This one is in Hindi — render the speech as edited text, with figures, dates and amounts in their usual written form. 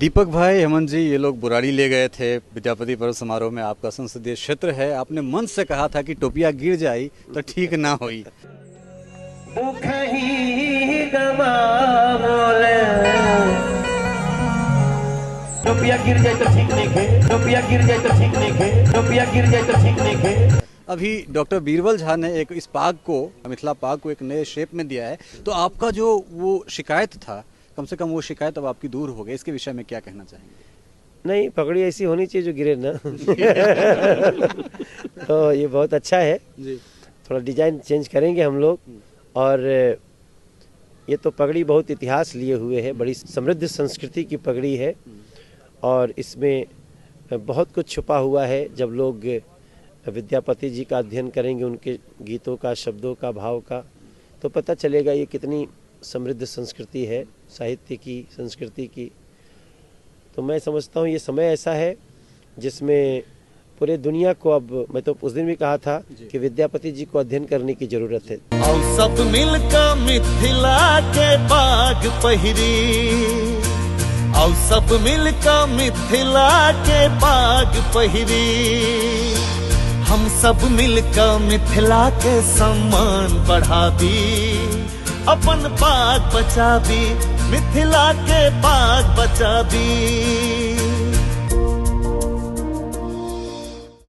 दीपक भाई, हेमंत जी, ये लोग बुराड़ी ले गए थे विद्यापति पर्व समारोह में। आपका संसदीय क्षेत्र है, आपने मन से कहा था कि टोपिया गिर जाई तो ठीक ना होई। टोपिया गिर जाए तो ठीक नहीं खे, टोपिया गिर जाए तो ठीक नहीं खे, टोपिया गिर जाए तो ठीक नहीं खे। अभी डॉक्टर बीरबल झा ने एक इस पाग को, मिथिला पाग को एक नए शेप में दिया है, तो आपका जो वो शिकायत था, कम से कम वो शिकायत अब आपकी दूर हो गई। इसके विषय में क्या कहना चाहेंगे? नहीं, पगड़ी ऐसी होनी चाहिए जो गिरे ना। तो ये बहुत अच्छा है जी। थोड़ा डिजाइन चेंज करेंगे हम लोग। और ये तो पगड़ी बहुत इतिहास लिए हुए है, बड़ी समृद्ध संस्कृति की पगड़ी है और इसमें बहुत कुछ छुपा हुआ है। जब लोग विद्यापति जी का अध्ययन करेंगे, उनके गीतों का, शब्दों का, भाव का, तो पता चलेगा ये कितनी समृद्ध संस्कृति है, साहित्य की, संस्कृति की। तो मैं समझता हूँ ये समय ऐसा है जिसमें पूरे दुनिया को, अब मैं तो उस दिन भी कहा था कि विद्यापति जी को अध्ययन करने की जरूरत है। और सब मिलकर मिथिला के बाग पहिरी, और सब मिलकर मिथिला के बाग पहिरी, हम सब मिलकर मिथिला के सम्मान बढ़ाबी, अपन बाग बचाबी, मिथिला के बाग बचाबी।